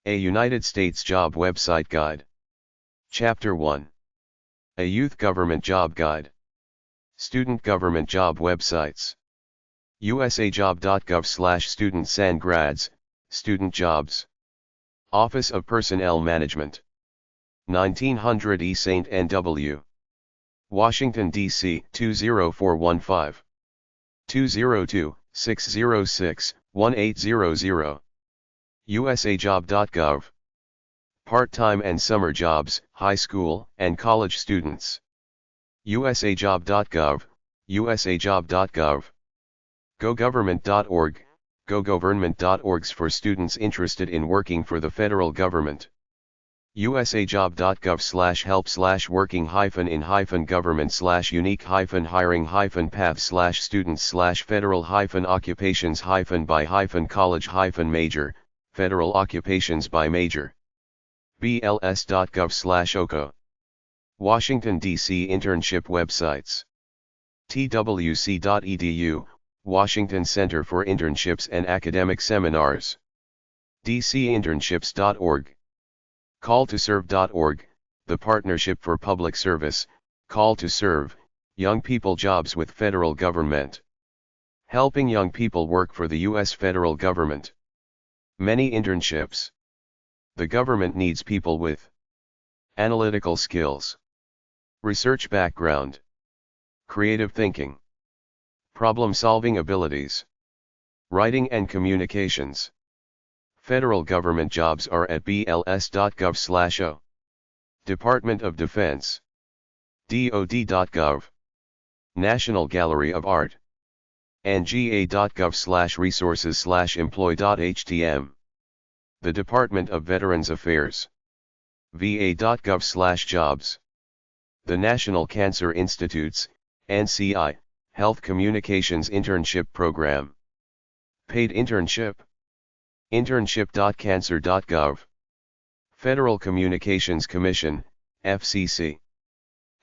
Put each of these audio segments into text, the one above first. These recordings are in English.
A United States Job Website Guide. Chapter 1. A Youth Government Job Guide. Student Government Job Websites. usajob.gov/students&grads, Student Jobs. Office of Personnel Management. 1900 E. St. N.W. Washington, D.C. 20415. 202-606-1800. usajob.gov. Part-time and summer jobs, high school and college students. usajob.gov, usajob.gov. gogovernment.org, gogovernment.orgs for students interested in working for the federal government. usajob.gov/help/working-in-government/unique-hiring-paths/students/federal-higher-college-major, federal occupations by major. bls.gov/OCO. Washington, D.C. internship websites. twc.edu, Washington Center for Internships and Academic Seminars. dcinternships.org. calltoserve.org, the Partnership for Public Service, Call to Serve, Young People Jobs with Federal Government. Helping young people work for the U.S. federal government. Many internships. The government needs people with analytical skills, research background, creative thinking, problem-solving abilities, writing and communications. Federal government jobs are at bls.gov/o. Department of Defense. dod.gov. National Gallery of Art. nga.gov/resources/employ.htm. The Department of Veterans Affairs. va.gov/jobs. The National Cancer Institute's, NCI, Health Communications Internship Program. Paid Internship. internship.cancer.gov. Federal Communications Commission, FCC.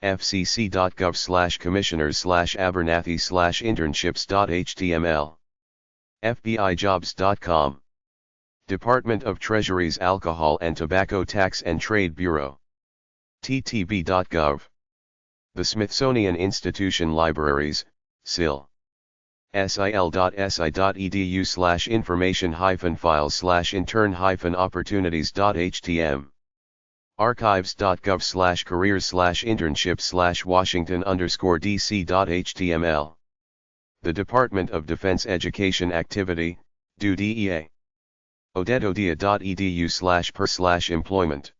fcc.gov/commissioners/abernathy/internships.html. fbijobs.com. Department of Treasury's Alcohol and Tobacco Tax and Trade Bureau. ttb.gov. The Smithsonian Institution Libraries, SIL. sil.edu/information-files/intern-opportunities.htm. archives.gov/careers/internships/washington_dc.html. The Department of Defense Education Activity, DEA. odedodia.edu/per/employment.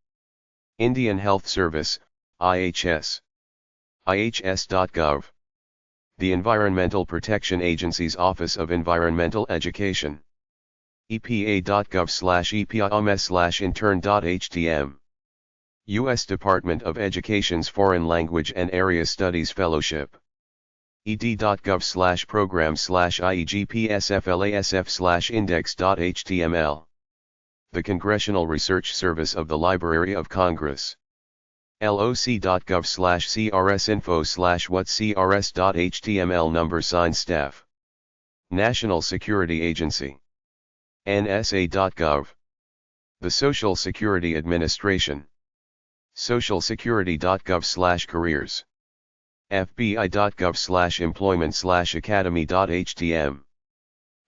Indian Health Service, IHS. ihs.gov. The Environmental Protection Agency's Office of Environmental Education. epa.gov/epims/intern.htm. U.S. Department of Education's Foreign Language and Area Studies Fellowship. ed.gov/program/iegpsflasf/index.html. The Congressional Research Service of the Library of Congress. loc.gov/crsinfo/whatcrs.html number staff. National Security Agency. nsa.gov. The Social Security Administration. socialsecurity.gov/careers. fbi.gov/employment/academy.htm.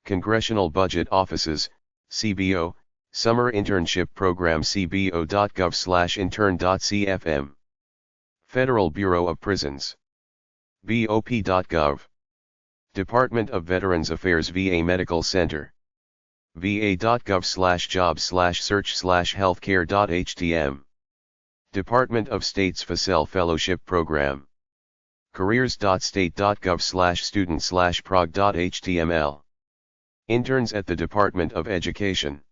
Congressional Budget Offices, CBO, Summer Internship Program cbo.gov/intern.cfm. Federal Bureau of Prisons. bop.gov. Department of Veterans Affairs VA Medical Center. va.gov/jobs/search/healthcare.htm. Department of State's FACEL Fellowship Program. careers.state.gov/student/prog.html. Interns at the Department of Education.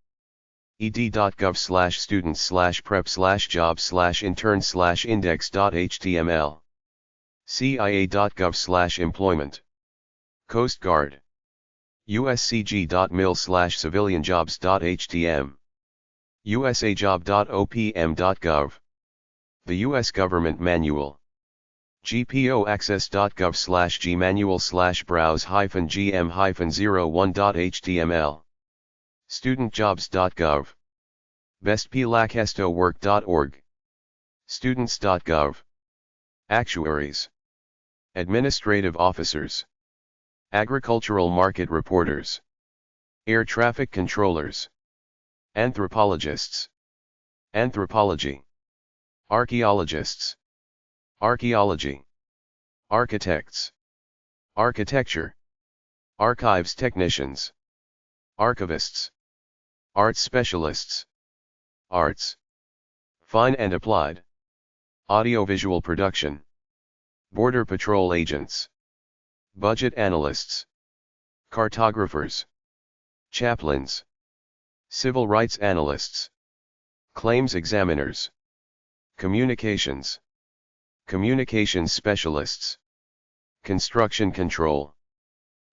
ed.gov/students/prep/jobs/intern/index.html. cia.gov/employment. Coast Guard. uscg.mil/civilianjobs.htm. usajob.opm.gov. The U.S. Government Manual. gpoaccess.gov/gmanual/browse-gm-01.html. studentjobs.gov. bestplacestowork.org. Students.gov. Actuaries. Administrative officers. Agricultural market reporters. Air traffic controllers. Anthropologists. Anthropology. Archaeologists. Archaeology. Architects. Architecture. Archives technicians. Archivists. Arts specialists. Arts. Fine and applied. Audiovisual production. Border patrol agents. Budget analysts. Cartographers. Chaplains. Civil rights analysts. Claims examiners. Communications. Communications specialists. Construction control.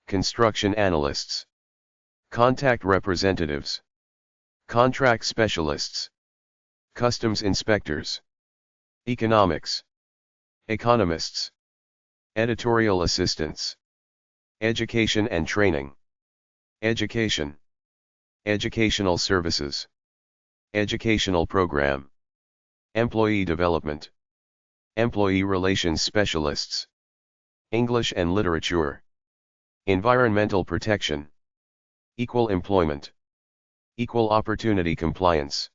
Construction analysts. Contact representatives. Contract specialists. Customs inspectors. Economics. Economists. Editorial assistants. Education and training. Education. Educational services. Educational program. Employee development. Employee relations specialists. English and literature. Environmental protection. Equal employment. Equal opportunity compliance.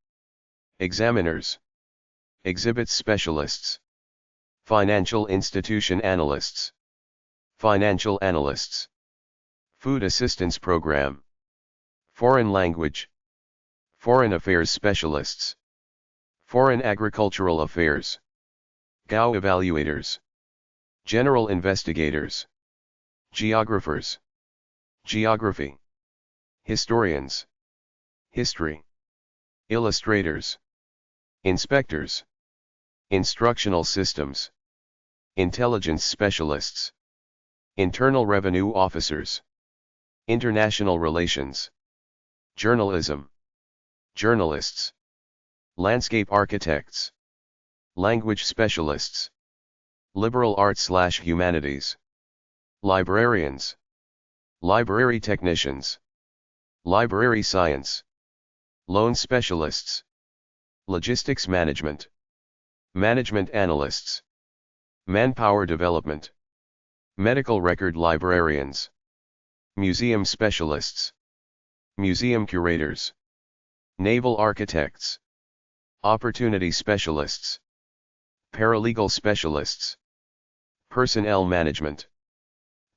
Examiners. Exhibits specialists. Financial institution analysts. Financial analysts. Food assistance program. Foreign language. Foreign affairs specialists. Foreign agricultural affairs. GAO evaluators. General investigators. Geographers. Geography. Historians. History. Illustrators. Inspectors. Instructional systems. Intelligence specialists. Internal revenue officers. International relations. Journalism. Journalists. Landscape architects. Language specialists. Liberal arts/humanities. Librarians. Library technicians. Library science. Loan specialists. Logistics management. Management analysts. Manpower development. Medical record librarians. Museum specialists. Museum curators. Naval architects. Opportunity specialists. Paralegal specialists. Personnel management.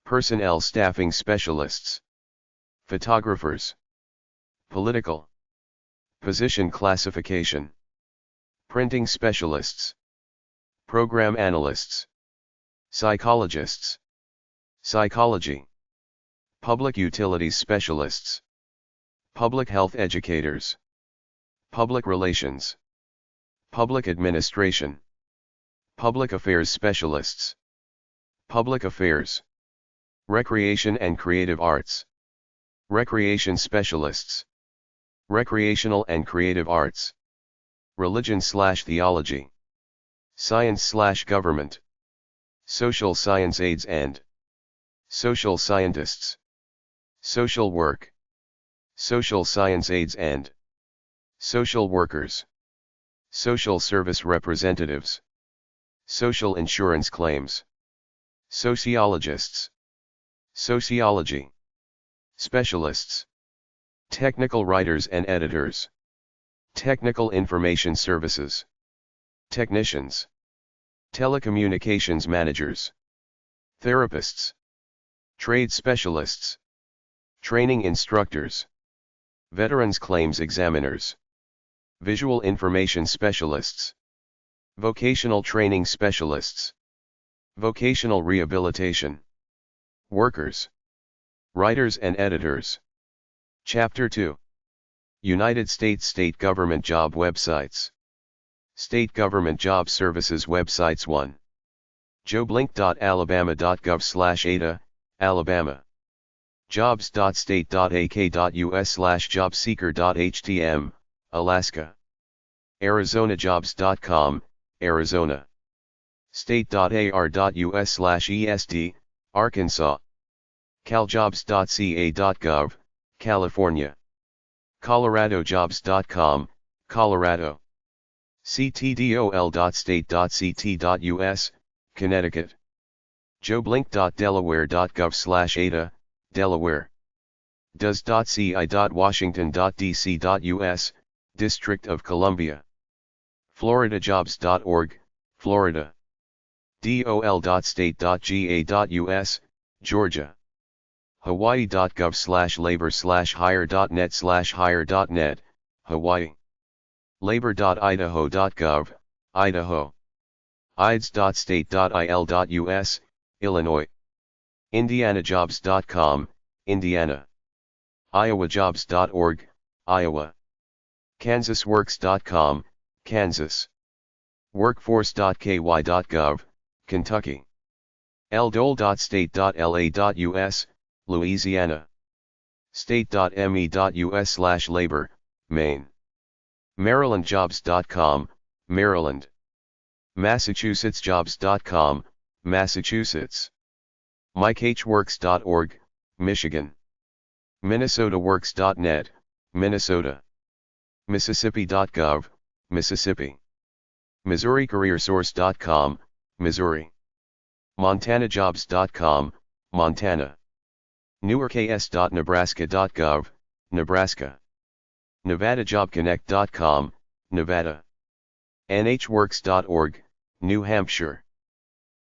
Personnel staffing specialists. Photographers. Political. Position classification. Printing specialists. Program analysts. Psychologists. Psychology. Public utilities specialists. Public health educators. Public relations. Public administration. Public affairs specialists. Public affairs. Recreation and creative arts. Recreation specialists. Recreational and creative arts. Religion/theology. Science/government. Social science aides and social scientists. Social work. Social science aides and social workers. Social service representatives. Social insurance claims. Sociologists. Sociology. Specialists. Technical writers and editors. Technical information services. Technicians. Telecommunications managers. Therapists. Trade specialists. Training instructors. Veterans claims examiners. Visual information specialists. Vocational training specialists. Vocational rehabilitation. Workers. Writers and editors. Chapter 2. United States state government job websites. State government job services websites 1. joblink.alabama.gov/ada, Alabama. jobs.state.ak.us/jobseeker.htm, Alaska. arizonajobs.com, Arizona. state.ar.us/ESD, Arkansas. caljobs.ca.gov, California. coloradojobs.com, Colorado. ctdol.state.ct.us, Connecticut. joblink.delaware.gov/ada, Delaware. does.ci.washington.dc.us, District of Columbia. floridajobs.org, Florida. dol.state.ga.us, Georgia. hawaii.gov/labor/hire.net/hire.net, Hawaii. labor.idaho.gov, Idaho. ides.state.il.us, Illinois. indianajobs.com, Indiana. iowajobs.org, Iowa. kansasworks.com, Kansas. workforce.ky.gov, Kentucky. ldole.state.la.us, Louisiana. state.me.us/labor, Maine. marylandjobs.com, Maryland. massachusettsjobs.com, Massachusetts. mikehworks.org, Michigan. minnesotaworks.net, Minnesota. mississippi.gov, Mississippi. missouricareersource.com, Missouri. montanajobs.com, Montana. newarks.nebraska.gov, Nebraska. nevadajobconnect.com, Nevada. nhworks.org, New Hampshire.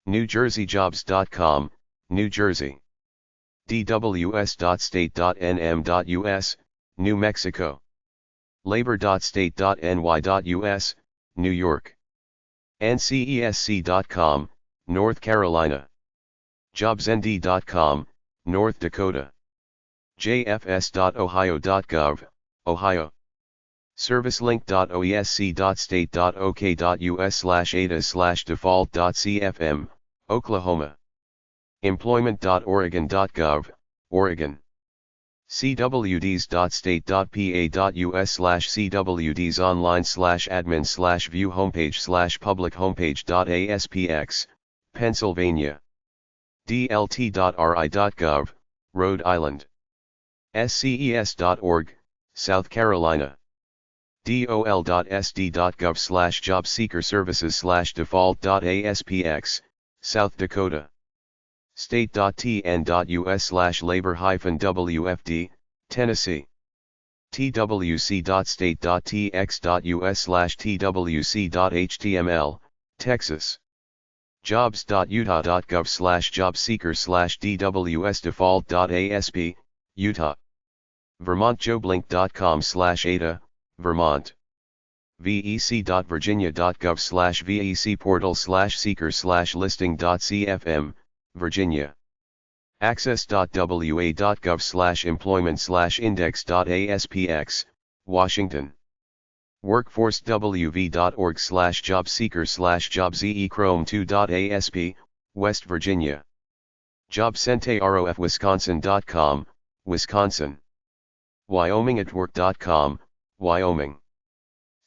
newjerseyjobs.com, New Jersey. dws.state.nm.us, New Mexico. labor.state.ny.us, New York. ncesc.com, North Carolina. jobsnd.com, North Dakota. jfs.ohio.gov, Ohio. servicelink.oesc.state.ok.us/ada/default.cfm, Oklahoma. employment.oregon.gov, Oregon. cwds.state.pa.us/cwdsonline/admin/view homepage/public homepage.aspx, Pennsylvania. dlt.ri.gov, Rhode Island. sces.org, South Carolina. dol.sd.gov/jobseekerservices/default.aspx, South Dakota. state.tn.us/labor-wfd, Tennessee. twc.state.tx.us/twc.html, Texas. jobs.utah.gov/jobseeker/dws-default.asp, Utah. vermontjoblink.com/ada, Vermont. vec.virginia.gov/vec portal/seeker/listing.cfm, Virginia. access.wa.gov/employment/index.aspx, Washington. workforce.wv.org/jobseeker/jobzechrome2.asp, West Virginia. jobcenterofwisconsin.com, Wisconsin. wyomingatwork.com, Wyoming.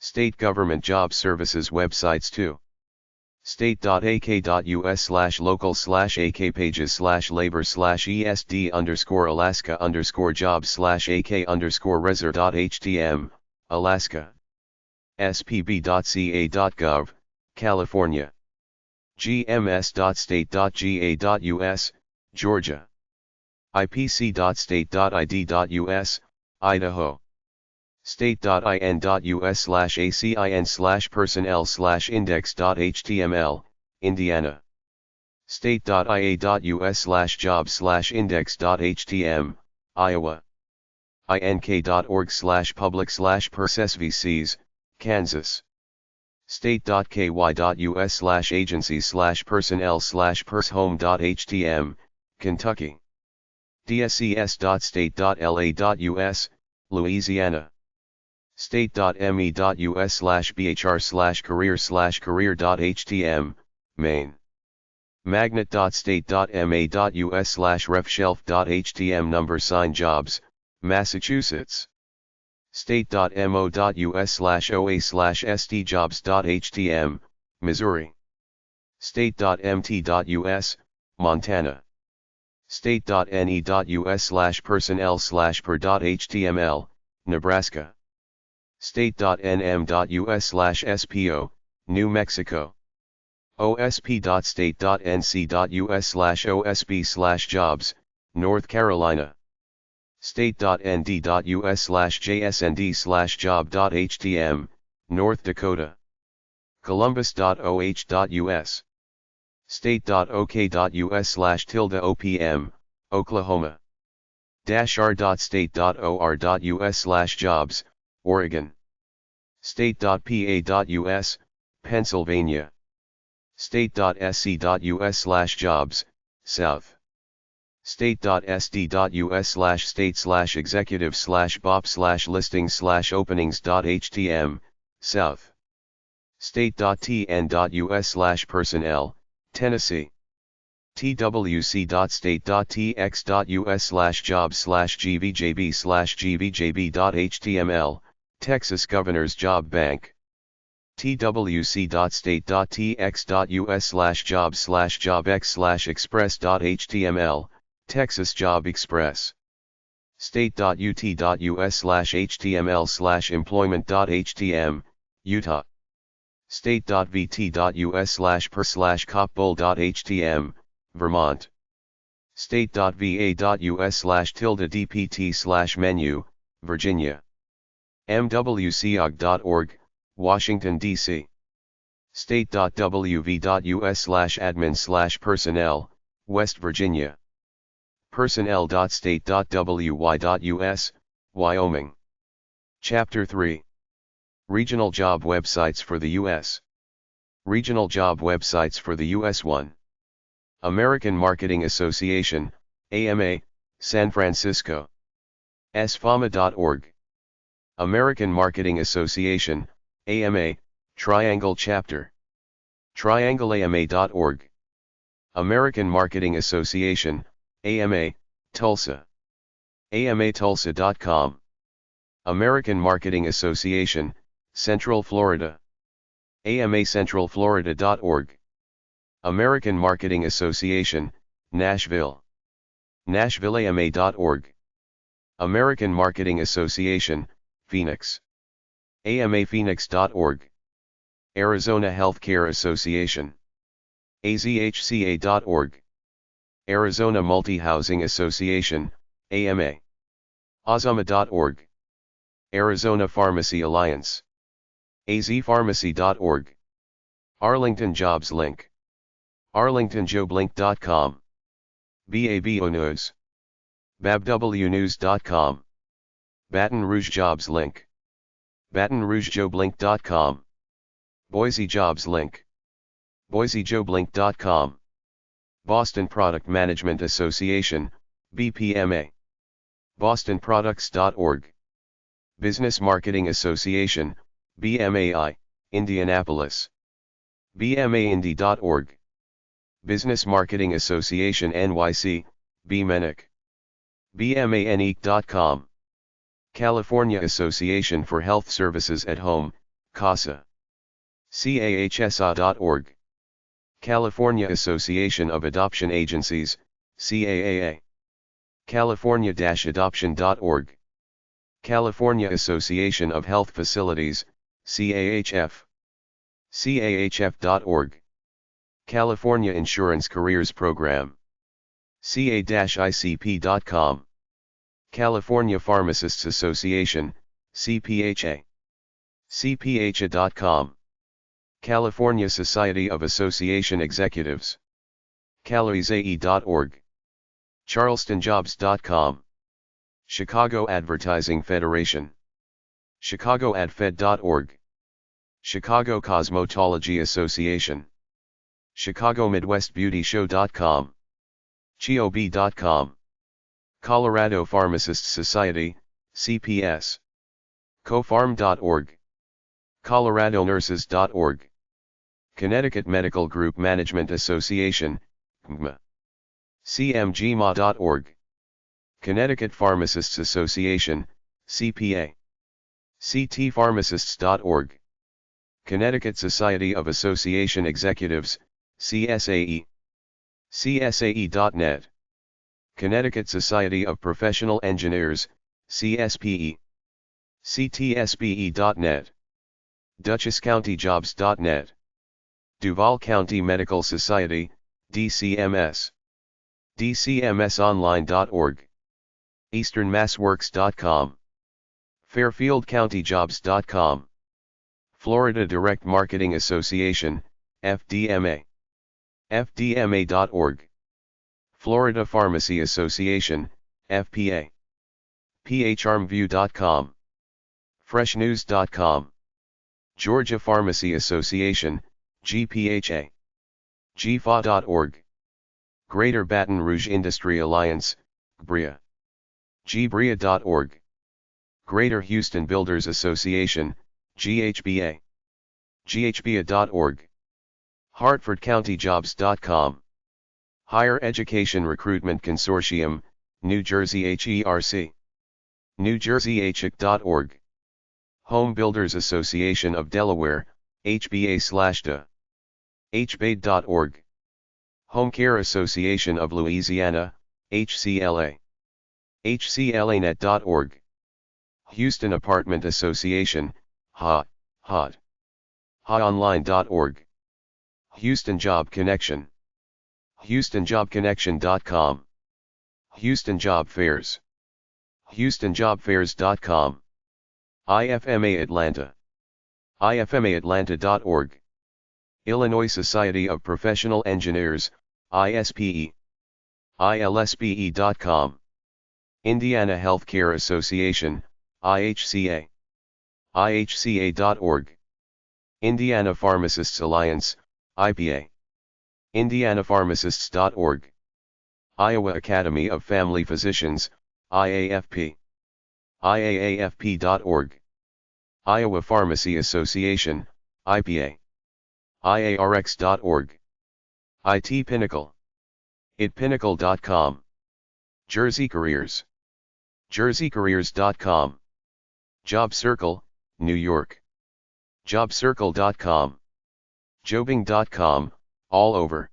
State government job services websites too. state.ak.us/local/akpages/labor/esd_alaska_jobs/ak_resor.htm, Alaska. spb.ca.gov, California. gms.state.ga.us, Georgia. ipc.state.id.us, Idaho. state.in.us/acin/personnel/index.html, Indiana. state.ia.us/jobs/index.htm, Iowa. ink.org/public/pers/svcs, Kansas. state.ky.us/agency/personnel/pershome.htm, Kentucky. dscs.state.la.us, Louisiana. state.me.us/bhr/career/career.htm, Maine. magnet.state.ma.us/refshelf.htm #jobs, Massachusetts. state.mo.us/oa/sdjobs.htm, Missouri. state.mt.us, Montana. state.ne.us/personnel/per.html, Nebraska. state.nm.us/SPO, New Mexico. osp.state.nc.us/OSB/jobs, North Carolina. state.nd.us/JSND/job.htm, North Dakota. columbus.oh.us. state.ok.us/OPM, Oklahoma. r.state.or.us/jobs, Oregon. state.pa.us, Pennsylvania. state.sc.us/jobs, South. state.sd.us/state/executive/bop/listings/openings.htm, South. state.tn.us/personnel, Tennessee. twc.state.tx.us/jobs/gvjb/gvjb.html, Texas Governor's Job Bank. twc.state.tx.us/jobs/jobx/express.html, Texas Job Express. state.ut.us/html/employment.htm, Utah. state.vt.us/per/copbull.htm, Vermont. state.va.us/dpt/menu, Virginia. mwcog.org, Washington, D.C. state.wv.us/admin/personnel, West Virginia. personnel.state.wy.us, Wyoming. Chapter 3. Regional job websites for the U.S. Regional job websites for the U.S. 1. American Marketing Association, AMA, San Francisco. sfama.org. American Marketing Association, AMA, Triangle Chapter. triangleama.org. American Marketing Association, AMA, Tulsa. amatulsa.com. American Marketing Association, Central Florida. amacentralflorida.org. American Marketing Association, Nashville. nashvilleama.org. American Marketing Association, Phoenix. amaphoenix.org. Arizona Healthcare Association. azhca.org. Arizona Multi-Housing Association, AMA. azama.org. Arizona Pharmacy Alliance. azpharmacy.org. Arlington Jobs Link. arlingtonjoblink.com. BABO News. babwnews.com. Baton Rouge Jobs Link. batonrougejoblink.com. Boise Jobs Link. boisejoblink.com. Boston Product Management Association, BPMA. bostonproducts.org. Business Marketing Association, BMAI, Indianapolis. bmaindy.org. Business Marketing Association NYC, BMANIC. bmanic.com. California Association for Health Services at Home, CASA. CAHSA.org. California Association of Adoption Agencies, CAAA. California-adoption.org. California Association of Health Facilities, CAHF. CAHF.org. California Insurance Careers Program. CA-ICP.com. California Pharmacists Association, CPHA. CPHA.com. California Society of Association Executives. CalAISAE.org. CharlestonJobs.com. Chicago Advertising Federation. ChicagoAdFed.org. Chicago Cosmetology Association. Chicago Midwest Beauty Show.com. CHIOB.com. Colorado Pharmacists Society, CPS. CoPharm.org. ColoradoNurses.org. Connecticut Medical Group Management Association, CMGMA. CMGMA.org. Connecticut Pharmacists Association, CPA. CTPharmacists.org. Connecticut Society of Association Executives, CSAE. CSAE.net. Connecticut Society of Professional Engineers, CSPE. ctsbe.net, dutchesscountyjobs.net, Duval County Medical Society, DCMS, dcmsonline.org, easternmassworks.com, fairfieldcountyjobs.com, Florida Direct Marketing Association, FDMA, fdma.org, Florida Pharmacy Association, FPA, pharmview.com, freshnews.com, Georgia Pharmacy Association, GPHA, gfa.org, Greater Baton Rouge Industry Alliance, GBRIA, gbria.org, Greater Houston Builders Association, GHBA, ghbia.org, hartfordcountyjobs.com, Higher Education Recruitment Consortium, New Jersey HERC, newjerseyhec.org, Home Builders Association of Delaware, HBA/DA, hbaid.org, Home Care Association of Louisiana, HCLA, hclanet.org, Houston Apartment Association, HAonline.org, Houston Job Connection, houstonjobconnection.com, Houston Job Fairs, houstonjobfairs.com, IFMA Atlanta, ifmaatlanta.org, Illinois Society of Professional Engineers, ISPE, ilspe.com, Indiana Healthcare Association, IHCA, ihca.org, Indiana Pharmacists Alliance, IPA, indianapharmacists.org, Iowa Academy of Family Physicians, IAFP, iaafp.org, Iowa Pharmacy Association, IPA, iarx.org, IT Pinnacle, itpinnacle.com, Jersey Careers, jerseycareers.com, Job Circle, New York, jobcircle.com, jobing.com, all over,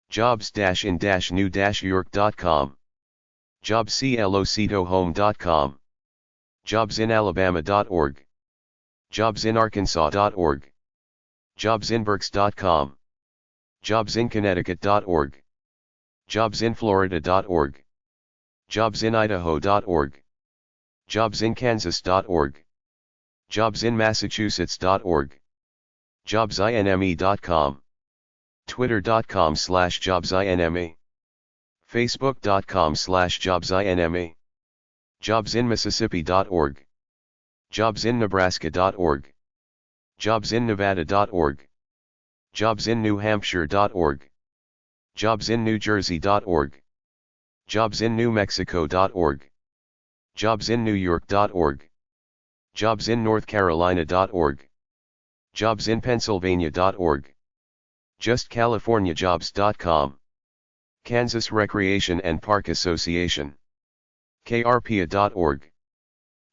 jobs-in-new-york.com, jobclocitohome.com, jobsinalabama.org, jobsinarkansas.org, jobsinberks.com, jobsinconnecticut.org, jobsinflorida.org, jobsinidaho.org, jobsinkansas.org, jobsinmassachusetts.org, jobsinme.com, twitter.com/jobsinme, facebook.com/jobsinme, jobsinmississippi.org, jobsinnebraska.org, jobsinnevada.org, jobsinnewhampshire.org, jobsinnewjersey.org, jobsinnewmexico.org, jobsinnewyork.org, jobsinnorthcarolina.org, jobsinpennsylvania.org, justcaliforniajobs.com, Kansas Recreation and Park Association, krpa.org,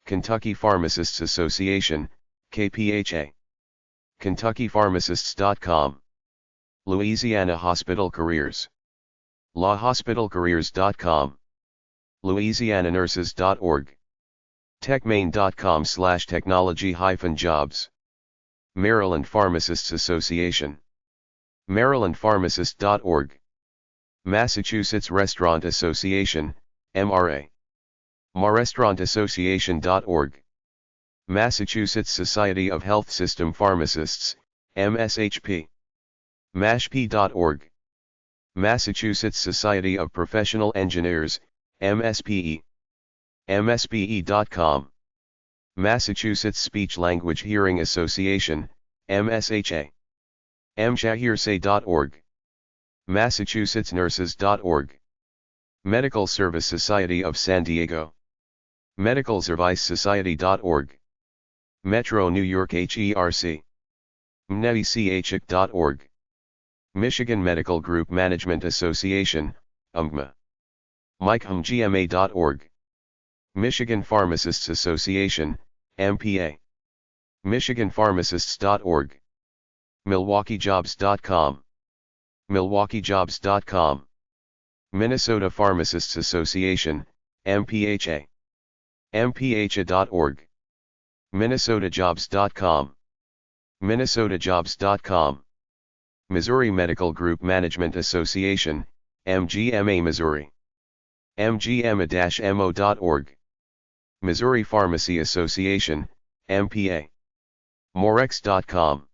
Kentucky Pharmacists Association, KPHA, kentuckypharmacists.com, Louisiana Hospital Careers, lawhospitalcareers.com, louisiananurses.org, techmaine.com/technology-jobs, Maryland Pharmacists Association, marylandpharmacist.org, Massachusetts Restaurant Association, MRA, marrestaurantassociation.org, Massachusetts Society of Health System Pharmacists, MSHP, mashp.org, Massachusetts Society of Professional Engineers, MSPE, mspe.com, Massachusetts Speech Language Hearing Association, MSHA, mshahearsay.org, massachusettsnurses.org, Medical Service Society of San Diego, Medical Service Society.org, Metro New York HERC, mnechik.org, Michigan Medical Group Management Association, UMGMA, michmgma.org, Michigan Pharmacists Association, MPA, michiganpharmacists.org, milwaukeejobs.com, milwaukeejobs.com, Minnesota Pharmacists Association, MPHA, mpha.org, minnesotajobs.com, minnesotajobs.com. Missouri Medical Group Management Association, MGMA Missouri, mgma-mo.org. Missouri Pharmacy Association, MPA. morex.com.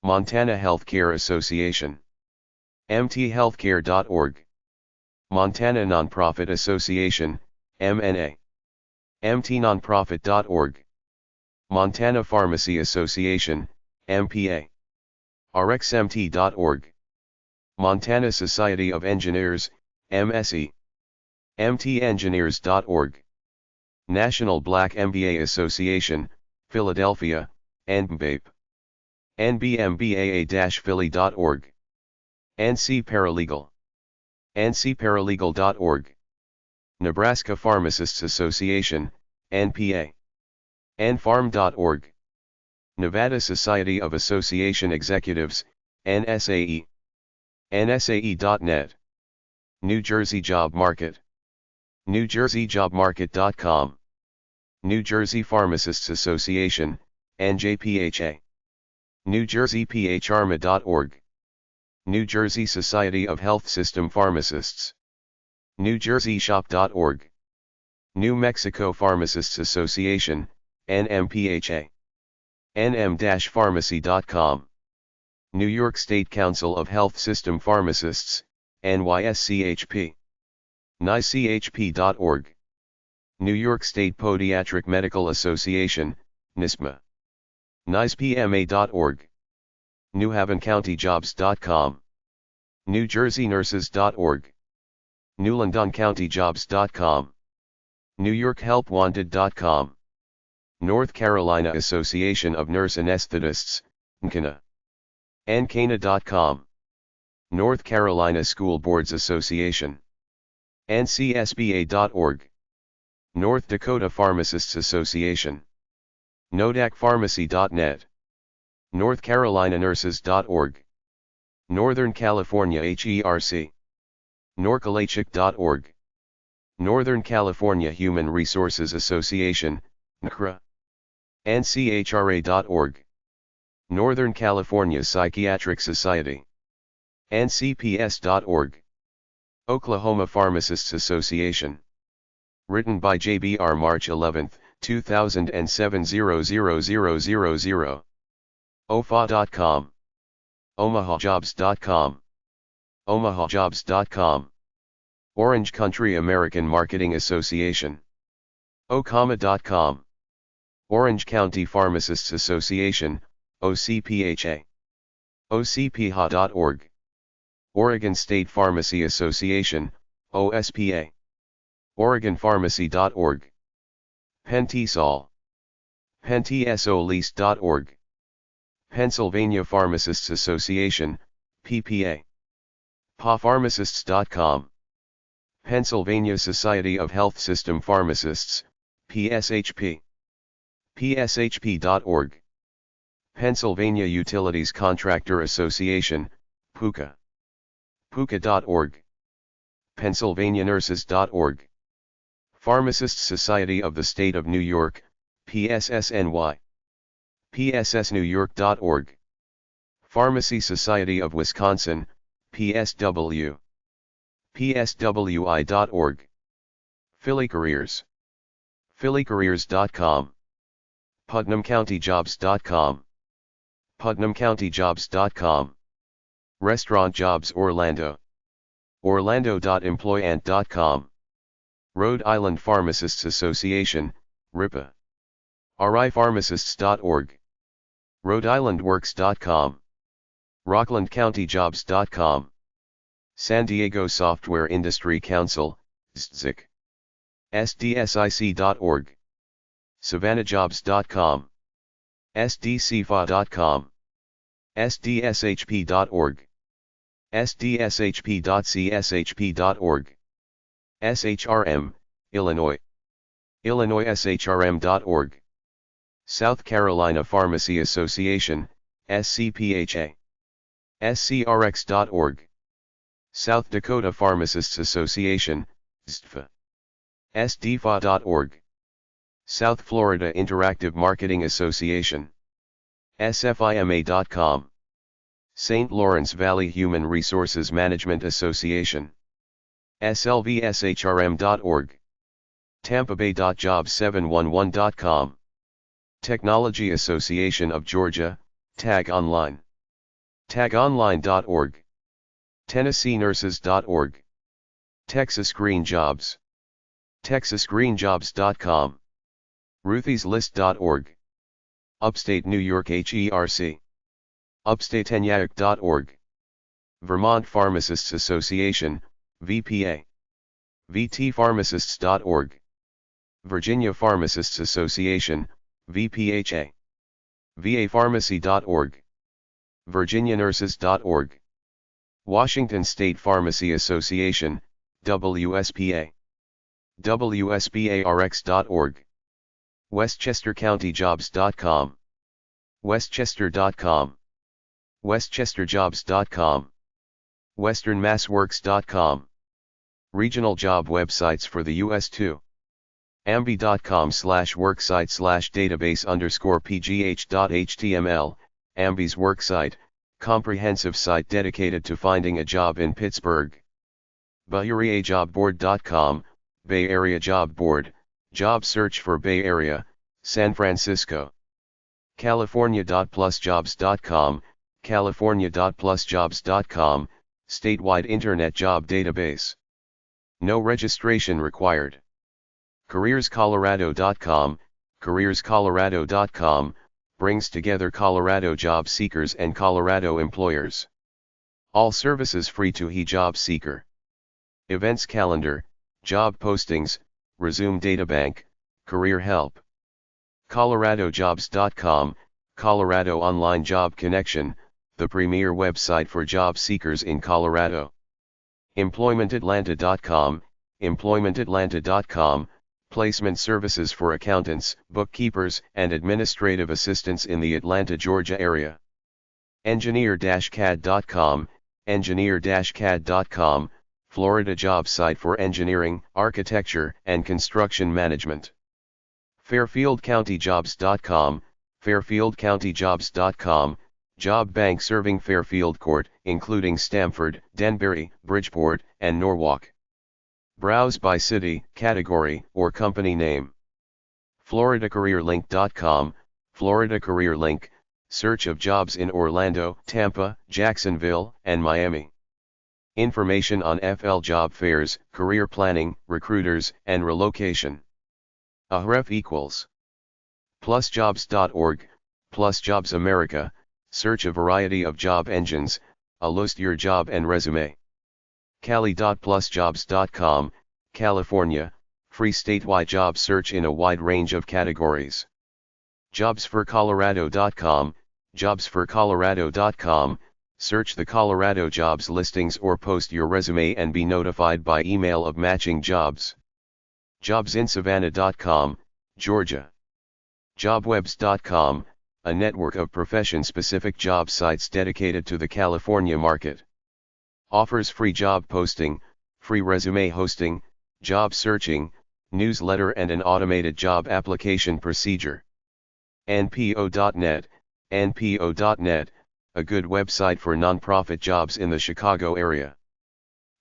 Montana Healthcare Association, mthealthcare.org. Montana Nonprofit Association, MNA. mtnonprofit.org. Montana Pharmacy Association, MPA. rxmt.org. Montana Society of Engineers, MSE. mtengineers.org. National Black MBA Association, Philadelphia, NBAP. nbmbaa-philly.org. NC Paralegal. ncparalegal.org. Nebraska Pharmacists Association, NPA. nfarm.org. Nevada Society of Association Executives, NSAE. nsae.net. New Jersey Job Market. newjerseyjobmarket.com. New Jersey Pharmacists Association, NJPHA. newjerseypharma.org. New Jersey Society of Health System Pharmacists. newjerseyshop.org. New Mexico Pharmacists Association, NMPHA. nm-pharmacy.com. New York State Council of Health System Pharmacists, NYSCHP. nychp.org. New York State Podiatric Medical Association, NISPMA. nyspma.org. New Haven County Jobs.com. New Jersey Nurses.org. NewLondonCountyJobs.com. New York HelpWanted.com. North Carolina Association of Nurse Anesthetists, NCANA. NCANA.com. North Carolina School Boards Association. NCSBA.org. North Dakota Pharmacists Association. NODACPharmacy.net. North Carolina Nurses.org. Northern California HERC. NORCALHIC.org. Northern California Human Resources Association, NCRA. NCHRA.org. Northern California Psychiatric Society. NCPS.org. Oklahoma Pharmacists Association. Written by JBR March 11, 2007 00000. OFA.com. OmahaJobs.com. OmahaJobs.com. Orange Country American Marketing Association. OComma.com. Orange County Pharmacists Association, OCPHA. OCPHA.org. Oregon State Pharmacy Association, OSPA. OregonPharmacy.org. Pentisol. PentsoLease.org. Pennsylvania Pharmacists Association, PPA. PAPharmacists.com. Pennsylvania Society of Health System Pharmacists, PSHP. PSHP.org. Pennsylvania Utilities Contractor Association, PUCA. PUCA.org. PennsylvaniaNurses.org. Pharmacists Society of the State of New York, PSSNY. PSSNewYork.org. Pharmacy Society of Wisconsin, PSW. PSWI.org. Philly Careers. PhillyCareers.com. PutnamCountyJobs.com. PutnamCountyJobs.com. Restaurant Jobs Orlando. Orlando.employant.com. Rhode Island Pharmacists Association, RIPA. RIPharmacists.org. Rhode-IslandWorks.com. RocklandCountyJobs.com. San Diego Software Industry Council, SDSIC. SDSIC.org. SavannahJobs.com. SDCFA.com. SDSHP.org. SDSHP.CSHP.org. SHRM, Illinois. IllinoisSHRM.org. South Carolina Pharmacy Association, SCPHA. SCRX.org. South Dakota Pharmacists Association, SDFA. SDFA.org. South Florida Interactive Marketing Association. SFIMA.com. St. Lawrence Valley Human Resources Management Association. SLVSHRM.org. TampaBay.jobs711.com. Technology Association of Georgia, TAG Online. TagOnline.org. TennesseeNurses.org. Texas Green Jobs. TexasGreenJobs.com. Ruthie'sList.org. Upstate New York HERC. UpstateNYC.org. Vermont Pharmacists Association, VPA. VTPharmacists.org. Virginia Pharmacists Association, VPHA. VAPharmacy.org. VirginiaNurses.org. Washington State Pharmacy Association, WSPA. WSPARX.org. WestchesterCountyJobs.com. Westchester.com. WestchesterJobs.com. WesternMassWorks.com. Regional job websites for the U.S. too. ambi.com/worksite/database_pgh.html, Ambi's worksite, comprehensive site dedicated to finding a job in Pittsburgh. BayAreaJobBoard.com, Bay Area Job Board, job search for Bay Area, San Francisco. California.plusjobs.com, California.plusjobs.com, statewide internet job database. No registration required. CareersColorado.com, CareersColorado.com, brings together Colorado job seekers and Colorado employers. All services free to he job seeker. Events calendar, job postings, resume databank, career help. ColoradoJobs.com, Colorado Online Job Connection, the premier website for job seekers in Colorado. EmploymentAtlanta.com, EmploymentAtlanta.com, placement services for accountants, bookkeepers, and administrative assistants in the Atlanta, Georgia area. Engineer-CAD.com, Engineer-CAD.com, Florida job site for engineering, architecture, and construction management. FairfieldCountyJobs.com, FairfieldCountyJobs.com, job bank serving Fairfield Court, including Stamford, Denbury, Bridgeport, and Norwalk. Browse by city, category, or company name. FloridaCareerLink.com, Florida Career Link, search of jobs in Orlando, Tampa, Jacksonville, and Miami. Information on FL job fairs, career planning, recruiters, and relocation. Ahref equals. Plusjobs.org, Plusjobs America, search a variety of job engines, list your job and resume. Cali.plusjobs.com, California, free statewide job search in a wide range of categories. Jobsforcolorado.com, Jobsforcolorado.com, search the Colorado jobs listings or post your resume and be notified by email of matching jobs. JobsInSavannah.com, Georgia. JobWebs.com, a network of profession-specific job sites dedicated to the California market. Offers free job posting, free resume hosting, job searching, newsletter and an automated job application procedure. NPO.net, NPO.net, a good website for nonprofit jobs in the Chicago area.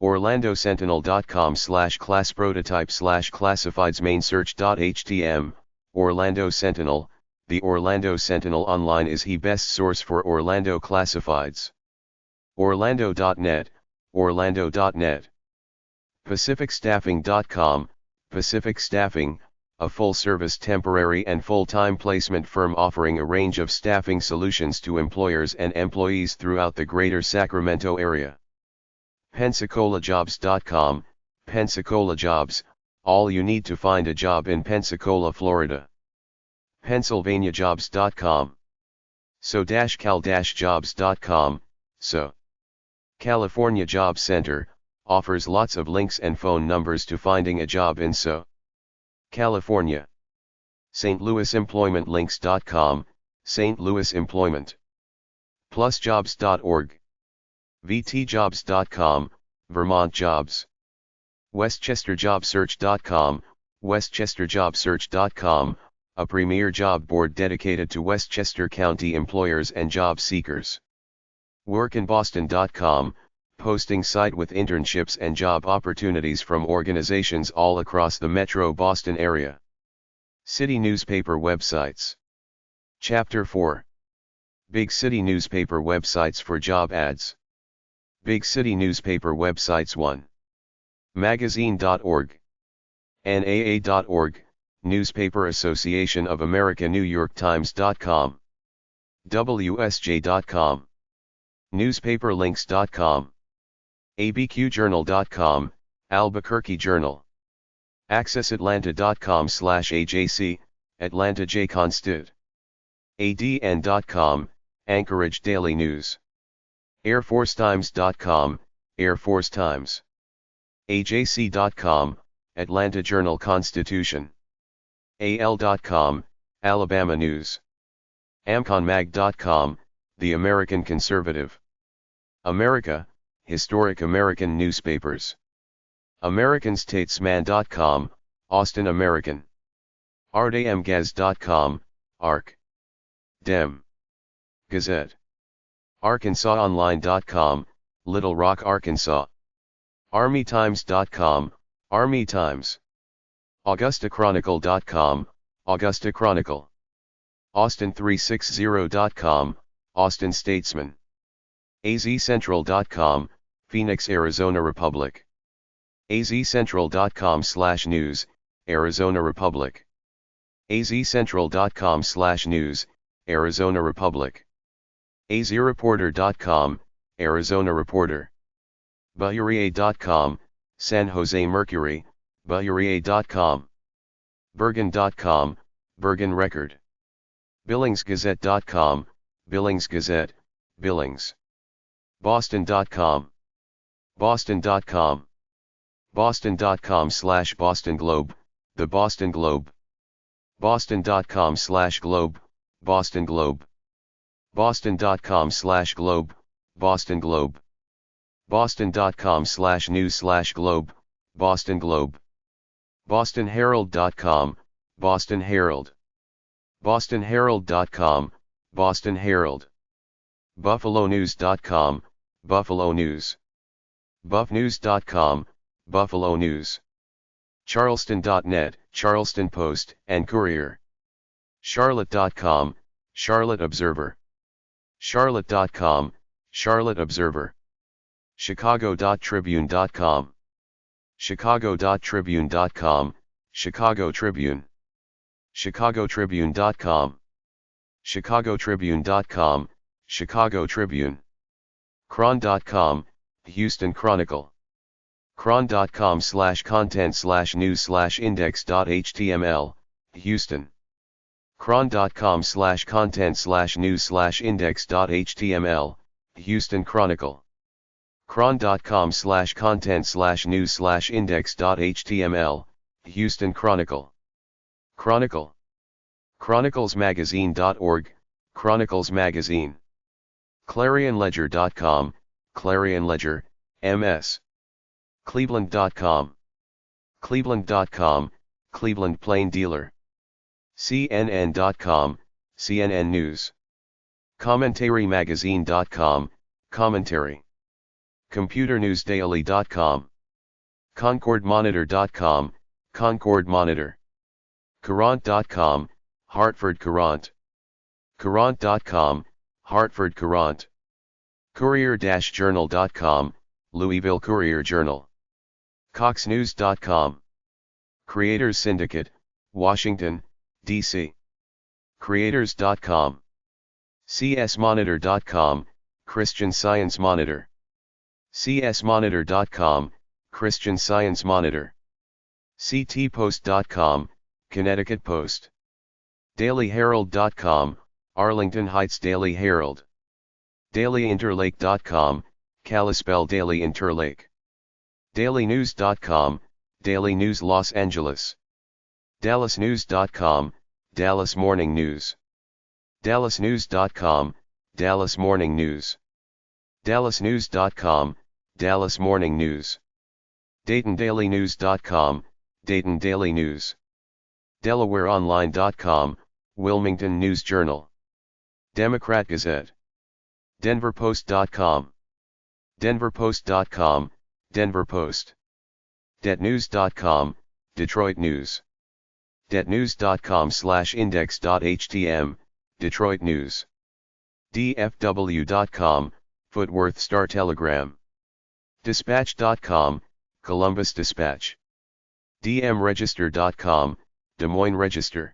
OrlandoSentinel.com/classprototype/classifieds mainsearch.htm, Orlando Sentinel, the Orlando Sentinel Online is the best source for Orlando classifieds. Orlando.net, Orlando.net. PacificStaffing.com, Pacific Staffing, a full-service temporary and full-time placement firm offering a range of staffing solutions to employers and employees throughout the greater Sacramento area. PensacolaJobs.com, Pensacola Jobs, all you need to find a job in Pensacola, Florida. PennsylvaniaJobs.com. So-cal-jobs.com, so. California Job Center, offers lots of links and phone numbers to finding a job in So. California. St. Louis EmploymentLinks.com, St. Louis Employment. Plusjobs.org. VTJobs.com, Vermont Jobs. WestchesterJobSearch.com, WestchesterJobSearch.com, a premier job board dedicated to Westchester County employers and job seekers. WorkinBoston.com, posting site with internships and job opportunities from organizations all across the Metro Boston area. City newspaper websites. Chapter 4. Big city newspaper websites for job ads. Big city newspaper websites. 1. Magazine.org. NAA.org, Newspaper Association of America. NewYorkTimes.com. WSJ.com. NewspaperLinks.com. ABQJournal.com, Albuquerque Journal. AccessAtlanta.com/AJC, Atlanta J-Constitute. ADN.com, Anchorage Daily News. AirForceTimes.com, Air Force Times. AJC.com, Atlanta Journal-Constitution. AL.com, Alabama News. AmconMag.com, The American Conservative. America, Historic American Newspapers. AmericanStatesman.com, Austin American. ArdamGaz.com, ARC. Dem. Gazette. ArkansasOnline.com, Little Rock, Arkansas. ArmyTimes.com, Army Times. AugustaChronicle.com, Augusta Chronicle. Austin360.com, Austin Statesman. AZCentral.com, Phoenix, Arizona Republic. AZCentral.com/news, Arizona Republic. AZCentral.com/news, Arizona Republic. AZReporter.com, Arizona Reporter. Buyurie.com, San Jose Mercury, Buyurie.com. Bergen.com, Bergen Record. BillingsGazette.com, Billings Gazette, Billings. Boston.com. Boston.com. Boston.com/Boston Globe, The Boston Globe. Boston.com/Globe, Boston Globe. Boston.com/Globe, Boston Globe. Boston.com/news/Globe, Boston Globe. BostonHerald.com, Boston Herald. BostonHerald.com, Boston Herald. BuffaloNews.com, Buffalo News. BuffNews.com, Buffalo News. Charleston.net, Charleston Post and Courier. Charlotte.com, Charlotte Observer. Charlotte.com, Charlotte Observer. Chicago.tribune.com. Chicago.tribune.com, Chicago Tribune. ChicagoTribune.com. ChicagoTribune.com, Chicago Tribune. Chron.com, Houston Chronicle. Chron.com/content/news/index.html, Houston. Chron.com/content/news/index.html, Houston Chronicle. Chron.com/content/news/index.html, Houston Chronicle. Chronicle. ChroniclesMagazine.org, Chronicles Magazine. ClarionLedger.com, Clarion Ledger, MS. Cleveland.com. Cleveland.com, Cleveland Plain Dealer. CNN.com, CNN News. CommentaryMagazine.com, Commentary. ComputerNewsDaily.com. ConcordMonitor.com, Concord Monitor. Courant.com, Hartford Courant. Courant.com, Hartford Courant. Courier-Journal.com, Louisville Courier Journal. CoxNews.com. Creators Syndicate, Washington, D.C. Creators.com. CSMonitor.com, Christian Science Monitor. CSMonitor.com, Christian Science Monitor. CTPost.com, Connecticut Post. DailyHerald.com, Arlington Heights Daily Herald. DailyInterlake.com, Kalispell Daily Interlake. DailyNews.com, Daily News Los Angeles. DallasNews.com, Dallas Morning News. DallasNews.com, Dallas Morning News. DallasNews.com, Dallas Morning News. DaytonDailyNews.com, Dayton Daily News. DelawareOnline.com, Wilmington News Journal. Democrat Gazette. DenverPost.com. DenverPost.com, Denver Post. DetNews.com, Detroit News. DetNews.com/index.htm, Detroit News. DFW.com, Fort Worth Star Telegram. Dispatch.com, Columbus Dispatch. DMRegister.com, Des Moines Register.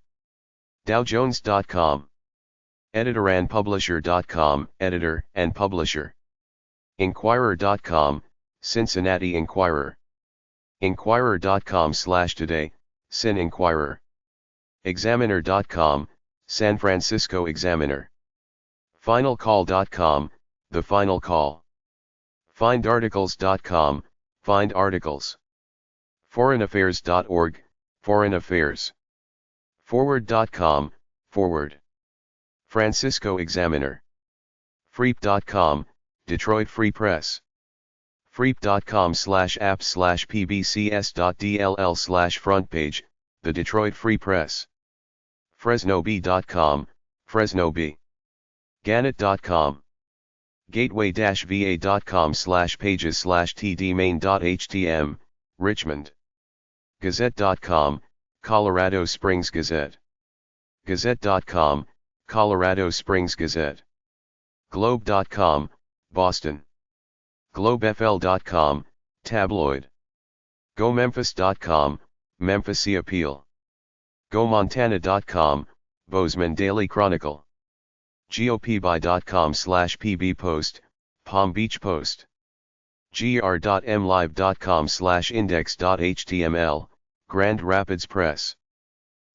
DowJones.com. EditorandPublisher.com, Editor and Publisher. Inquirer.com, Cincinnati Inquirer. Inquirer.com/today, Cin Inquirer. Examiner.com, San Francisco Examiner. FinalCall.com, The Final Call. FindArticles.com, Find Articles. ForeignAffairs.org, Foreign Affairs. Forward.com, Forward. Francisco Examiner. Freep.com, Detroit Free Press. Freep.com/apps/pbcs.dll/frontpage, The Detroit Free Press. FresnoB.com, Fresno B. Gannett.com. Gateway-va.com/pages/tdmain.htm, Richmond. Gazette.com, Colorado Springs Gazette. Gazette.com, Colorado Springs Gazette. Globe.com, Boston. GlobeFL.com, Tabloid. GoMemphis.com, Memphis Appeal. GoMontana.com, Bozeman Daily Chronicle. GOPBuy.com/PB Post, Palm Beach Post. gr.mlive.com/index.html, Grand Rapids Press.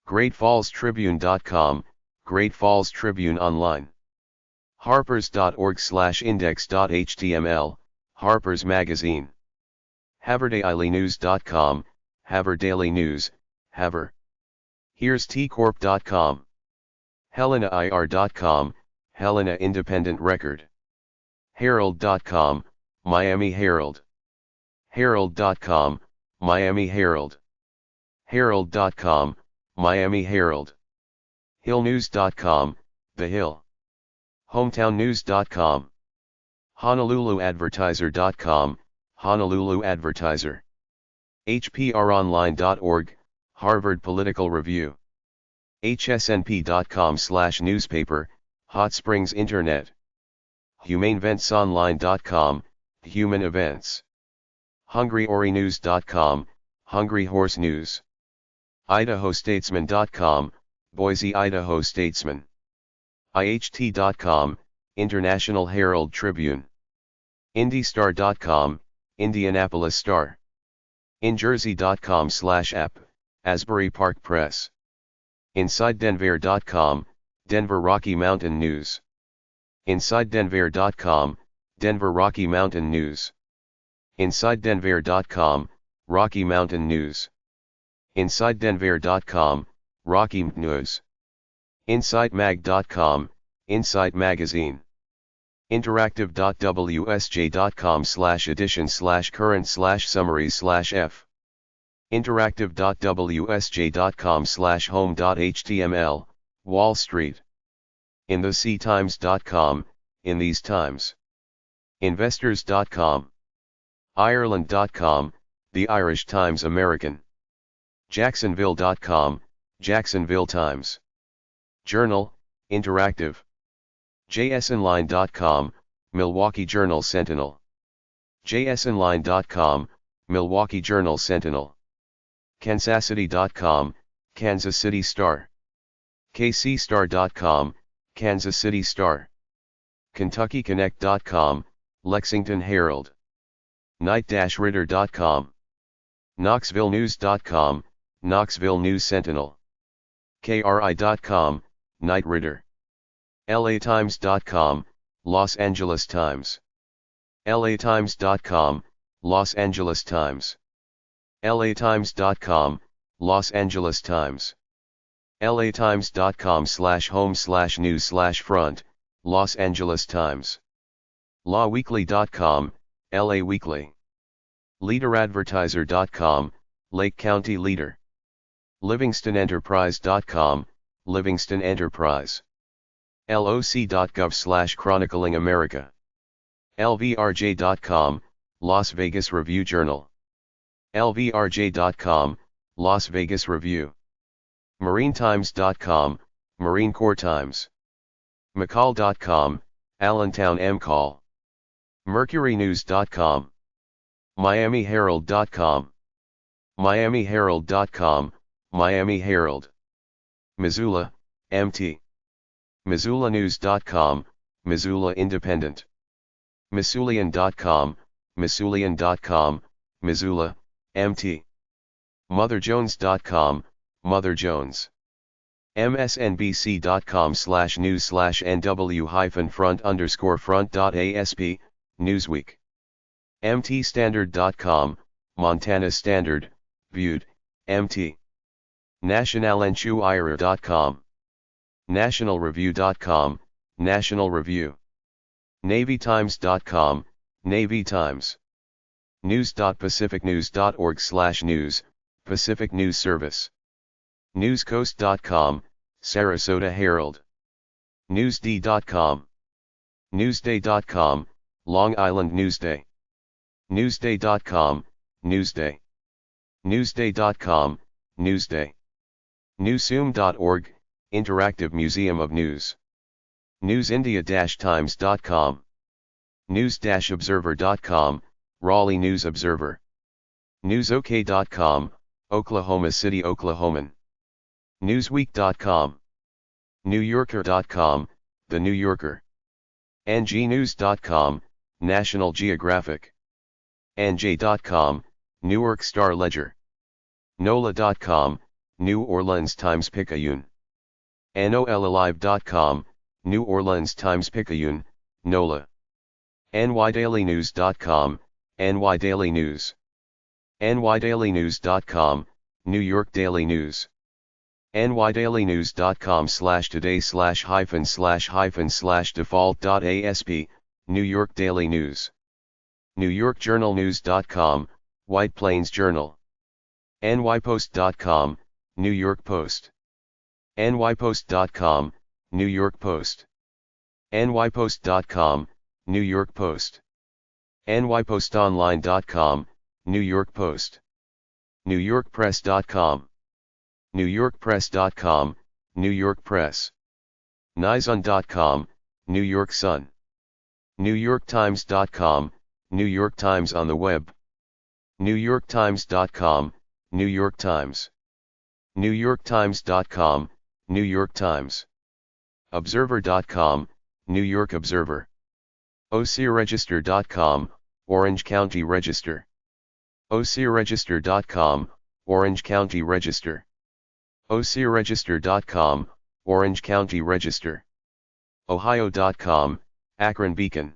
GreatFallsTribune.com, Great Falls Tribune Online. Harpers.org/index.html, Harper's Magazine. HaverDailyNews.com, Haver Daily News, Haver. Here's tcorp.com. HelenaIR.com, Helena Independent Record. Herald.com, Miami Herald. Herald.com, Miami Herald. Herald.com, Miami Herald. HillNews.com, The Hill. HometownNews.com. HonoluluAdvertiser.com, Honolulu Advertiser. HPROnline.org, Harvard Political Review. HSNP.com/newspaper, Hot Springs Internet. HumaneVentsOnline.com, Human Events. HungryOryNews.com, Hungry Horse News. IdahoStatesman.com, Boise, Idaho Statesman. IHT.com, International Herald Tribune. IndyStar.com, Indianapolis Star. InJersey.com/app, Asbury Park Press. InsideDenver.com, Denver Rocky Mountain News. InsideDenver.com, Denver Rocky Mountain News. InsideDenver.com, Rocky Mountain News. InsideDenver.com, Rocky News. InsideMag.com, Insight Magazine. Interactive.wsj.com/edition/current/summaries/f. Interactive.wsj.com/home.html, Wall Street. InTheSeaTimes.com, In These Times. Investors.com. Ireland.com, The Irish Times American. Jacksonville.com, Jacksonville Times. Journal, Interactive. JSOnline.com, Milwaukee Journal Sentinel. JSOnline.com, Milwaukee Journal Sentinel. Kansascity.com, Kansas City Star. KCStar.com, Kansas City Star. KentuckyConnect.com, Lexington Herald. Knight-Ridder.com. KnoxvilleNews.com, Knoxville News Sentinel. KRI.com, Knight Ridder. LATimes.com, Los Angeles Times. LATimes.com, Los Angeles Times. LATimes.com, Los Angeles Times. LATimes.com/home/news/front, Los Angeles Times. LawWeekly.com, LA Weekly. LeaderAdvertiser.com, Lake County Leader. LivingstonEnterprise.com, Livingston Enterprise. loc.gov/chronicling America. lvrj.com, Las Vegas Review Journal. lvrj.com, Las Vegas Review. marinetimes.com, Marine Corps Times. mccall.com, Allentown MCall. mercurynews.com. miamiherald.com. miamiherald.com, Miami Herald. Missoula, MT. missoulanews.com, Missoula Independent. Missoulian.com, Missoulian.com, Missoula, MT. motherjones.com, Mother Jones. msnbc.com/news/nw-front_front.asp, Newsweek. mtstandard.com, Montana Standard, viewed, MT. nationalenquirer.com. nationalreview.com, National Review. navytimes.com, Navy Times. news.pacificnews.org/news, Pacific News Service. newscoast.com, Sarasota Herald. newsd.com. newsday.com, Long Island Newsday. newsday.com, Newsday. newsday.com, Newsday. newsum.org, Interactive Museum of News. newsindia-times.com. news-observer.com, Raleigh News Observer. newsok.com, Oklahoma City, Oklahoman. newsweek.com. newyorker.com, The New Yorker. ngnews.com, National Geographic. nj.com, Newark Star Ledger. nola.com, New Orleans Times Picayune. nolalive.com, New Orleans Times Picayune, NOLA. nydailynews.com, NY Daily News. nydailynews.com, New York Daily News. nydailynews.com/today/hyphen/default.asp, New York Daily News. newyorkjournalnews.com, White Plains Journal. nypost.com, New York Post. nypost.com, New York Post. nypost.com, New York Post. nypostonline.com, New York Post. newyorkpress.com. newyorkpress.com, New York Press. nizun.com, New York Sun. newyorktimes.com, New York Times on the web. newyorktimes.com, New York Times. newyorktimes.com, New York Times. observer.com, New York Observer. ocregister.com, Orange County Register. ocregister.com, Orange County Register. ocregister.com, Orange County Register. ohio.com, Akron Beacon.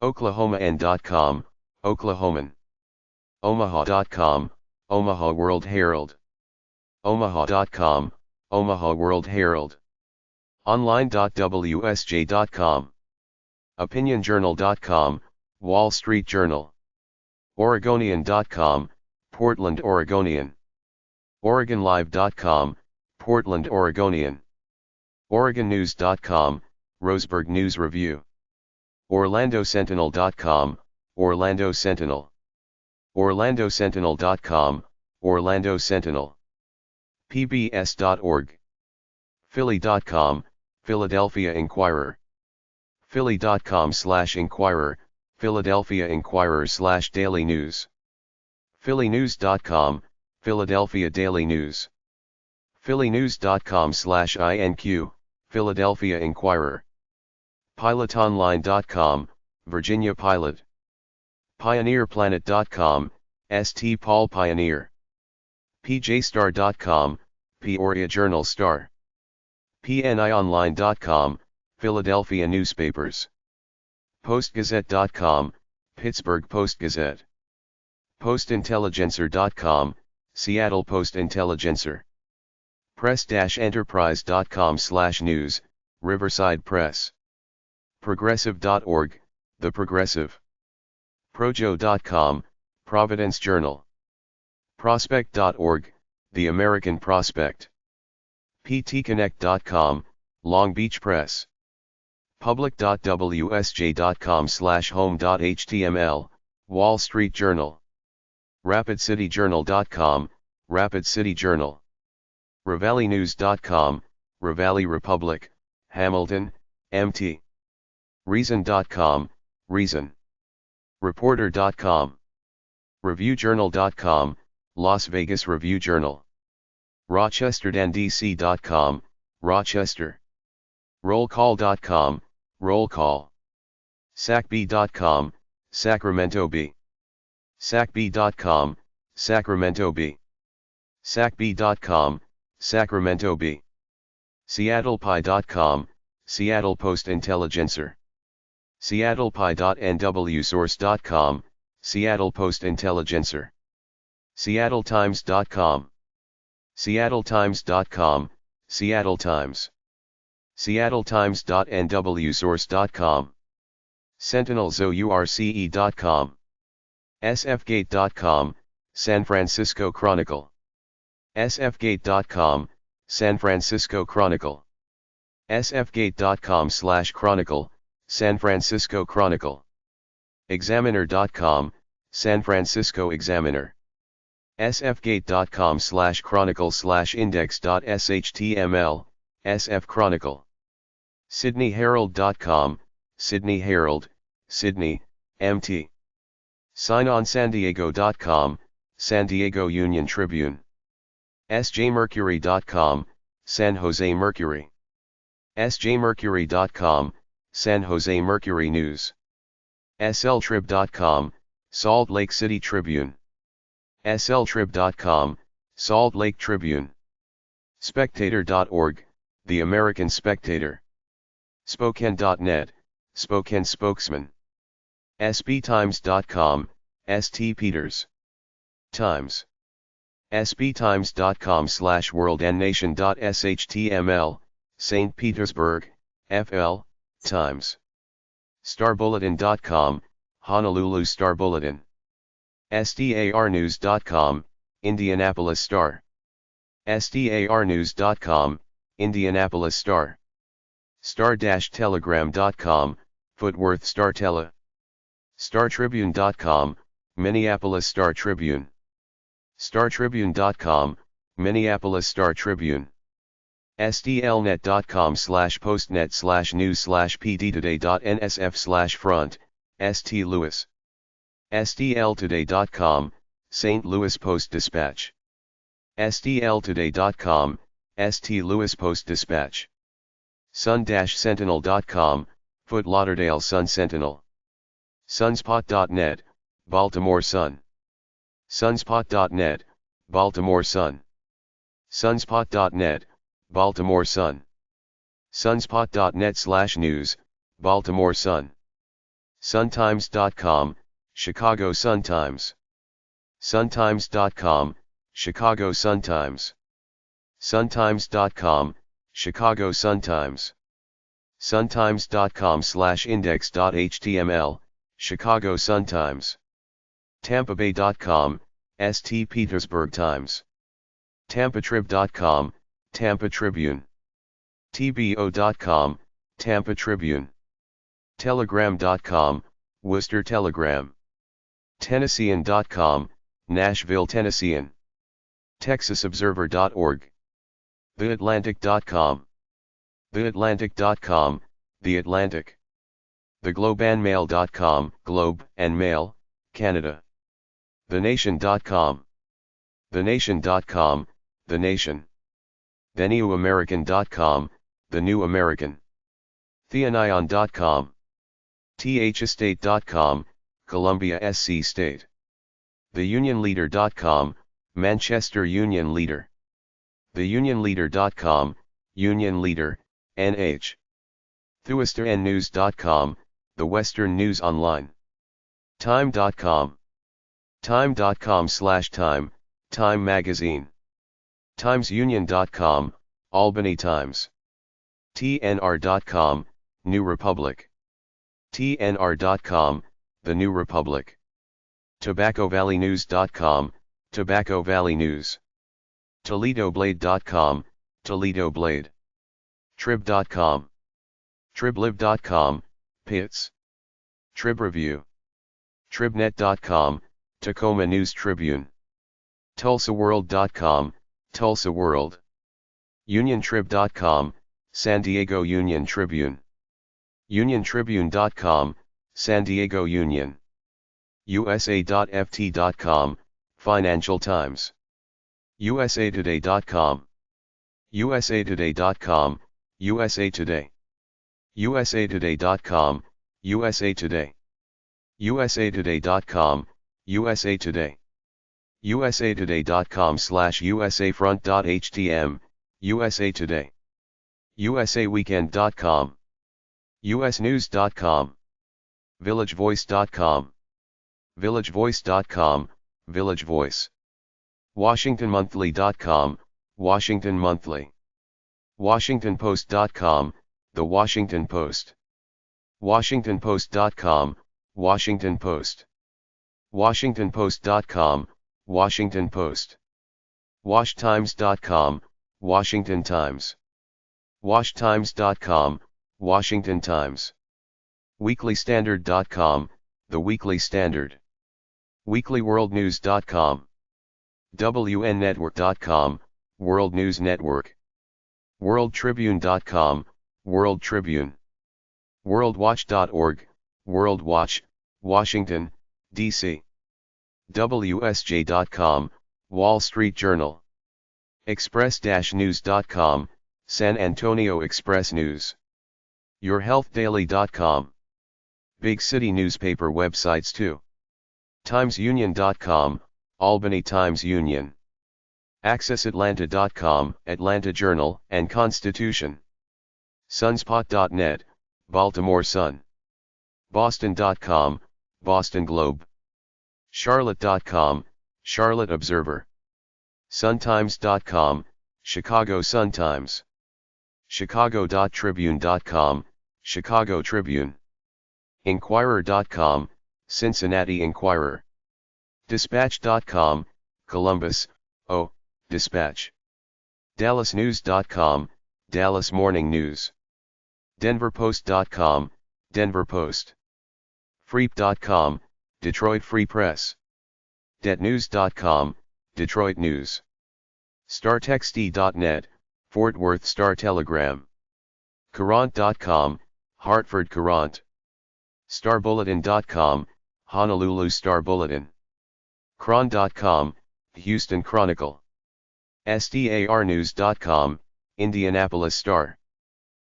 oklahoman.com, Oklahoman. omaha.com, Omaha World Herald. omaha.com, Omaha World Herald. online.wsj.com. opinionjournal.com, Wall Street Journal. oregonian.com, Portland Oregonian. oregonlive.com, Portland Oregonian. oregonnews.com, Roseburg News Review. orlandosentinel.com, Orlando Sentinel. orlandosentinel.com, Orlando Sentinel. pbs.org. philly.com, Philadelphia Inquirer. philly.com/inquirer, Philadelphia Inquirer/Daily News. phillynews.com, Philadelphia Daily News. phillynews.com/inq, Philadelphia Inquirer. pilotonline.com, Virginia Pilot. pioneerplanet.com, St. Paul Pioneer. pjstar.com, Peoria Journal Star. pnionline.com, Philadelphia Newspapers. postgazette.com, Pittsburgh Post-Gazette. postintelligencer.com, Seattle Post-Intelligencer. press-enterprise.com/news, Riverside Press. progressive.org, The Progressive. projo.com, Providence Journal. Prospect.org, The American Prospect. ptconnect.com, Long Beach Press. public.wsj.com/home.html, Wall Street Journal. rapidcityjournal.com, Rapid City Journal. ravallinews.com, Ravalli Republic, Hamilton, MT. reason.com, Reason. reporter.com. reviewjournal.com, Las Vegas Review Journal. rochesterdc.com, Rochester. rollcall.com, Roll Call. sacb.com, Sacramento Bee. sacb.com, Sacramento Bee. sacb.com, Sacramento Bee. seattlepie.com, Seattle Post Intelligencer. seattlepie.nwsource.com, Seattle Post Intelligencer. seattletimes.com. seattletimes.com, Seattle Times. seattletimes.nwsource.com. sentinelzource.com. sfgate.com, San Francisco Chronicle. sfgate.com, San Francisco Chronicle. sfgate.com/chronicle, San Francisco Chronicle. examiner.com, San Francisco Examiner. sfgate.com/chronicle/index.shtml, SF Chronicle. sydneyherald.com, Sydney Herald, Sydney, MT. signonsandiego.com, San Diego Union Tribune. sjmercury.com, San Jose Mercury. sjmercury.com, San Jose Mercury News. sltrib.com, Salt Lake City Tribune. sltrib.com, Salt Lake Tribune. Spectator.org, The American Spectator. Spokane.net, Spokane Spokesman. sbtimes.com, St. Peters. Times. sbtimes.com/worldandnation.shtml, St. Petersburg, FL, Times. starbulletin.com, Honolulu Star Bulletin. sdarnews.com, Indianapolis Star. sdarnews.com, Indianapolis Star. star-telegram.com, Fort Worth Star Tele. startribune.com, Minneapolis Star Tribune. startribune.com, Minneapolis Star Tribune. stlnet.com/postnet/news/pdtoday.nsf/front, St. Louis. stltoday.com, St. Louis Post Dispatch. stltoday.com, St. Louis Post Dispatch. sun-sentinel.com, Fort Lauderdale Sun Sentinel. sunspot.net, Baltimore Sun. sunspot.net, Baltimore Sun. sunspot.net, Baltimore Sun. sunspot.net/news, Baltimore Sun. suntimes.com, Chicago Sun-Times. suntimes.com, Chicago Sun-Times. suntimes.com, Chicago Sun-Times. suntimes.com/index.html, Chicago Sun-Times. tampabay.com, St. Petersburg Times. tampatrib.com, Tampa Tribune. tbo.com, Tampa Tribune. telegram.com, Worcester Telegram. tennessean.com, Nashville Tennessean. texasobserver.org. theatlantic.com. theatlantic.com, The Atlantic. theglobeandmail.com, Globe and Mail, Canada. thenation.com. thenation.com, The Nation. thenewamerican.com, The New American. theanion.com. thestate.com, Columbia SC State. theunionleader.com, Manchester Union Leader. theunionleader.com, Union Leader, NH. thewesternnews.com, The Western News Online. time.com. time.com/time, Time Magazine. timesunion.com, Albany Times. tnr.com, New Republic. tnr.com, The New Republic. tobaccovalleynews.com, Tobacco Valley News. ToledoBlade.com, Toledo Blade. Trib.com. Triblib.com, Pitts. Trib Review. Tribnet.com, Tacoma News Tribune. TulsaWorld.com, Tulsa World. UnionTrib.com, San Diego Union Tribune. UnionTribune.com, San Diego Union. USA.ft.com, Financial Times. USAtoday.com. USAtoday.com, USA Today. USAtoday.com, USA Today. USAtoday.com, USA Today. usatoday.com/usafront.htm, USA Today. usaweekend.com. usnews.com. villagevoice.com. villagevoice.com, Village Voice. washingtonmonthly.com, Washington Monthly. washingtonpost.com, The Washington Post. washingtonpost.com, Washington Post. washingtonpost.com, Washington Post. washtimes.com, Washington Times. washtimes.com, Washington Times. weeklystandard.com, The Weekly Standard. weeklyworldnews.com. wnnetwork.com, World News Network. worldtribune.com, World Tribune. worldwatch.org, World Watch, Washington, D.C. wsj.com, Wall Street Journal. express-news.com, San Antonio Express News. yourhealthdaily.com. Big city newspaper websites too. timesunion.com, Albany Times Union. accessatlanta.com, Atlanta Journal and Constitution. sunspot.net, Baltimore Sun. boston.com, Boston Globe. charlotte.com, Charlotte Observer. suntimes.com, Chicago Sun-Times. chicago.tribune.com, Chicago Tribune. inquirer.com, Cincinnati Enquirer. dispatch.com, Columbus, Dispatch. dallasnews.com, Dallas Morning News. denverpost.com, Denver Post. freep.com, Detroit Free Press. detnews.com, Detroit News. startexty.net, Fort Worth Star Telegram. courant.com, Hartford Courant. starbulletin.com, Honolulu Star Bulletin. chron.com, Houston Chronicle. starnews.com, Indianapolis Star.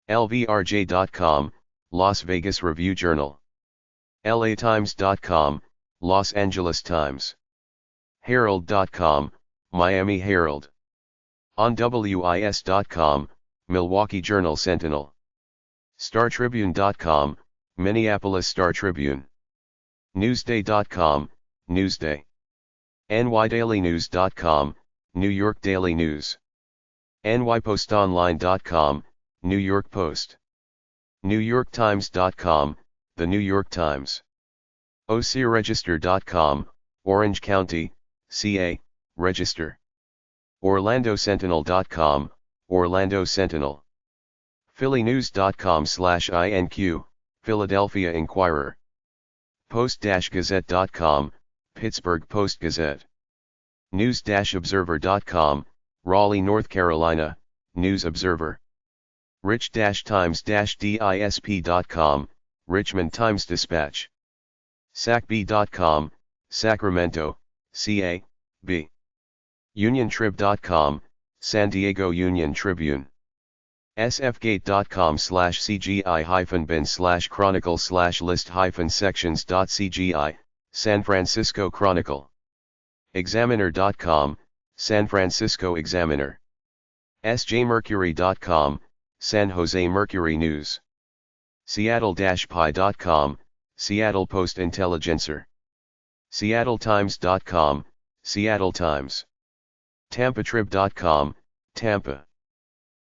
lvrj.com, Las Vegas Review Journal. latimes.com, Los Angeles Times. herald.com, Miami Herald. onwis.com, Milwaukee Journal Sentinel. startribune.com, Minneapolis Star Tribune. newsday.com, Newsday. nydailynews.com, New York Daily News. nypostonline.com, New York Post. newyorktimes.com, The New York Times. ocregister.com, Orange County, CA, Register. orlandosentinel.com, Orlando Sentinel. phillynews.com/inq, Philadelphia Inquirer. post-gazette.com, Pittsburgh Post-Gazette. news-observer.com, Raleigh, North Carolina, News Observer. rich-times-disp.com, Richmond Times Dispatch. sacb.com, Sacramento, CA, B. uniontrib.com, San Diego Union Tribune. sfgate.com/cgi-bin/chronicle/list-sections.cgi, San Francisco Chronicle. examiner.com, San Francisco Examiner. sjmercury.com, San Jose Mercury News. seattle-pi.com, Seattle Post-Intelligencer. seattletimes.com, Seattle Times. tampatrib.com, Tampa.